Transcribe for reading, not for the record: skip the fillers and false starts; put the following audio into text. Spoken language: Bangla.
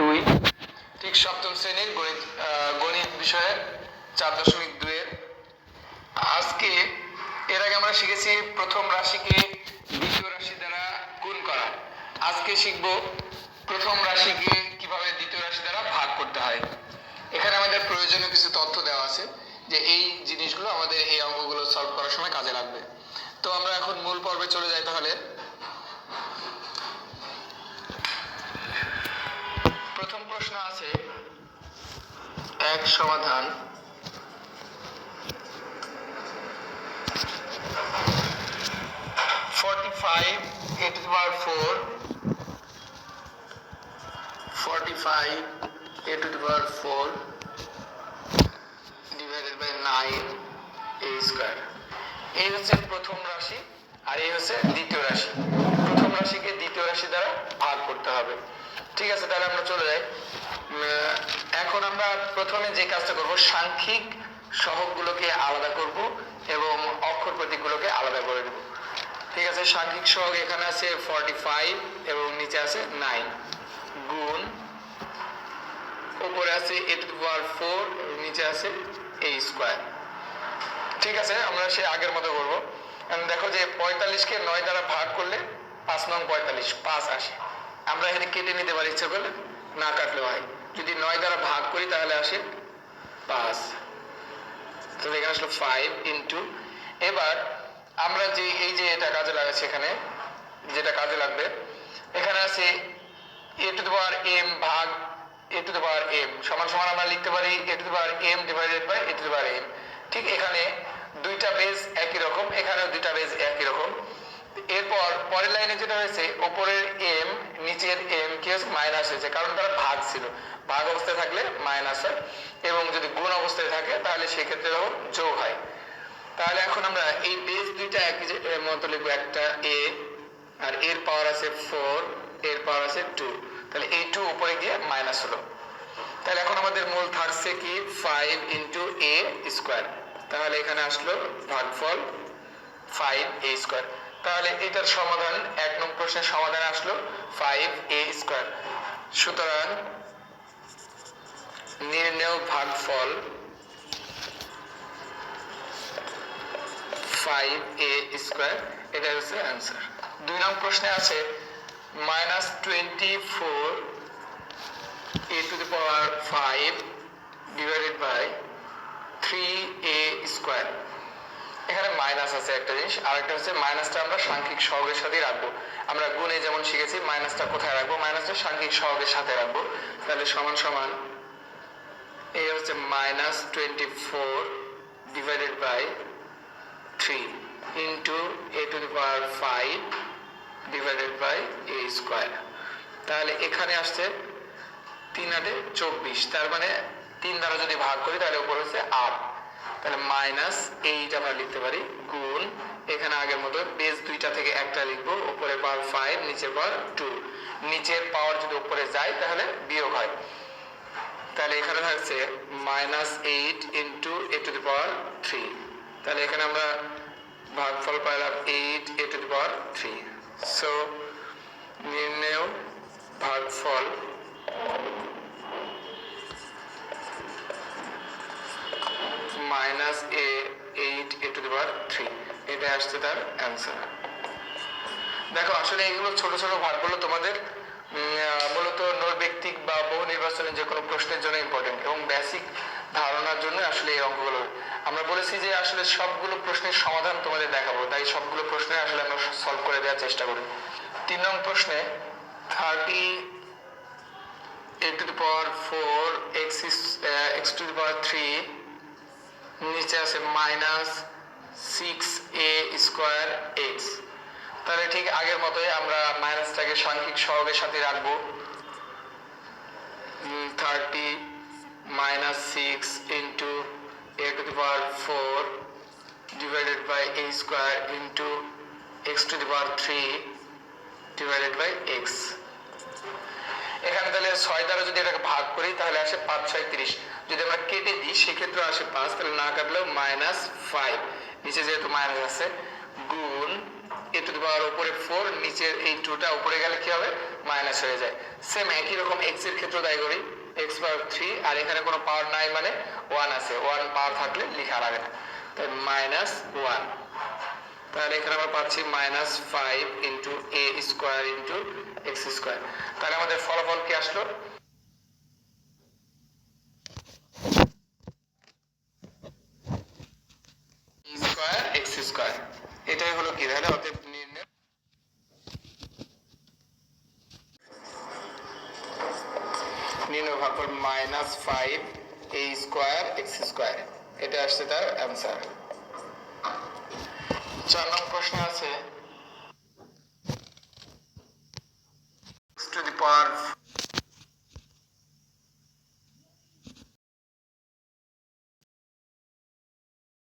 2 ঠিক সপ্তম শ্রেণীর গণিত বিষয়ে 4.2 এর আজকে এর আগে আমরা শিখেছি প্রথম রাশিকে দ্বিতীয় রাশি দ্বারা গুণ করা। আজকে শিখব প্রথম রাশিকে কিভাবে দ্বিতীয় রাশি দ্বারা ভাগ করতে হয়। এখানে আমাদের প্রয়োজনীয় কিছু তথ্য দেওয়া আছে যে এই জিনিসগুলো আমাদের এই অঙ্কগুলো সলভ করার সময় কাজে লাগবে। তো আমরা এখন মূল পর্বে চলে যাই। তাহলে প্রথম প্রশ্ন আছে এক সমাধান a to the power 4 45 a to the power 4 divided by 9 a square। এই হচ্ছে প্রথম রাশি আর এই হচ্ছে দ্বিতীয় রাশি। প্রথম রাশিকে দ্বিতীয় রাশি দ্বারা ভাগ করতে হবে। ঠিক আছে, তাহলে আমরা চলে যাই। এখন আমরা প্রথমে যে কাজটা করব, সাংখ্যিক সহগগুলোকে আলাদা করব এবং অক্ষর প্রতীকগুলোকে আলাদা করে দেব। ঠিক আছে, সাংখ্যিক সহগ এখানে আছে 45 এবং নিচে আছে 9 গুণ উপরে আছে a to the power 4 এবং নিচে আছে a স্কয়ার। ঠিক আছে, আমরা সে আগের মতো করব। দেখো যে 45 কে 9 দ্বারা ভাগ করলে 5 নং 45 5 আসে। আমরা এখানে কেটে নিতে পারি, ইচ্ছা করলে না কাটলেও হয়। যদি 9 দ্বারা ভাগ করি তাহলে আসে 5, তাহলে এখানে আসলো 5 ইনটু। এবার আমরা যে এই যে এটা কাজে লাগাচ্ছি, এখানে যেটা কাজে লাগবে এখানে আছে a to the power m ভাগ a to the power m সমান সমান আমরা লিখতে পারি a to the power m divided by a to the power m। ঠিক এখানে দুইটা বেস একই রকম, এখানেও দুইটা বেস একই রকম। এরপর পরের লাইনে যেটা হয়েছে, উপরের m নিচের m কি হচ্ছে মাইনাস হয়েছে, কারণ তারা ভাগ ছিল। ভাগ অবস্থায় থাকলে মাইনাস হয় এবং যদি গুণ অবস্থায় থাকে তাহলে সেক্ষেত্রে তখন যোগ হয়। তাহলে এখন আমরা এই বেস দুইটা একই মতো লিখবো, একটা a আর এর পাওয়ার আছে 4 এর পাওয়ার আছে 2, তাহলে এই 2 উপরে গিয়ে মাইনাস হলো। তাহলে এখন আমাদের মূল থাকছে কি 5 ইনটু a স্কয়ার। তাহলে এখানে আসলো ভাগফল 5a স্কয়ার। তাহলে এটার সমাধান, এক নং প্রশ্নের সমাধান আসলো 5a স্কয়ার। সুতরাং নির্ণেয় ভাগফল 5a স্কয়ার, এটা হচ্ছে आंसर। দুই নং প্রশ্নে আছে -24 a to the power 5 divided by 3a square. এখানে মাইনাস আছে একটা জিনিস, আর একটা হচ্ছে মাইনাসটা আমরা সাংখ্যিক সহগের সাথে রাখবো। আমরা গুণে যেমন শিখেছি মাইনাসটা কোথায় রাখবো, মাইনাসটা সাংখ্যিক সহগের সাথে রাখবো। তাহলে সমান সমান এই হচ্ছে -24 divided by 3 into a to the power 5 divided by a square। তাহলে এখানে আসছে 3 8 24, তার মানে 3 দ্বারা যদি ভাগ করি তাহলে উপর হচ্ছে 8, তাহলে মাইনাস এইটা আমরা লিখতে পারি গুণ এখানে আগের মতো বেস দুইটা থেকে একটা লিখবো, উপরে পাওয়ার 5 নিচের পাওয়ার 2। নিচের পাওয়ার যদি উপরে যায় তাহলে বিয়োগ হয়। তাহলে এখানে থাকছে -8 into a to the power 3। তাহলে এখানে আমরা ভাগফল পাইলাম 8 a to the power 3। So নির্ণেয় ভাগফল -8 a to the power 3, এটা আসছে তার आंसर। দেখো আসলে এগুলো ছোট ছোট ভাগগুলো তোমাদের মূলত নৈর্ব্যক্তিক বা বহু নির্বাচনের যে কোনো প্রশ্নের জন্য ইম্পর্টেন্ট এবং বেসিক ধারণার জন্য আসলে এই অঙ্কগুলো। আমরা বলেছি যে আসলে সবগুলো প্রশ্নের সমাধান তোমাদের দেখাবো, তাই সবগুলো প্রশ্নে আসলে আমরা সলভ করে দেওয়ার চেষ্টা করি। 3 নং প্রশ্নে 30 a to the power 4 x to the power 3 নিচে আছে -6a স্কয়ার x। তাহলে ঠিক আগের মতোই আমরা মাইনাসটাকে সাংখ্যিক সহগের সাথে রাখবো। 30 -6 into a to the power 4 divided by a square into x to the power 3 divided by x। এখানে তাহলে 6 দ্বারা যদি এটাকে ভাগ করি তাহলে আসে 5 6 30। যদি আমরা কেটে দিই সেক্ষেত্রে আসে 5, তাহলে না কাটলেও -5, নিচে যেহেতু মাইনাস আছে গুণ a to the power উপরে 4 নিচের এই 2টা উপরে গেলে কি হবে মাইনাস হয়ে যায়। সেম একই রকম এক্স এর ক্ষেত্রে তাই করি, এক্স পাওয়ার 3 আর এখানে কোনো পাওয়ার নাই মানে 1 আছে, 1 পাওয়ার থাকলে লেখা লাগে না, তাই মাইনাস 1। তাহলে এখানে আমরা পাচ্ছি মাইনাস 5 ইন্টু এ স্কোয়ার ইন্টু এক্স স্কোয়ার। তাহলে আমাদের ফলাফল কি আসলো? স্কোয়ার এক্স স্কোয়ার, এটাই হলো কি, তাহলে অতএব নির্ণয় ভাগফল মাইনাস 5 এ স্কোয়ার এক্স স্কোয়ার, এটা আসছে তার অ্যান্সার। 4 নং প্রশ্ন আছে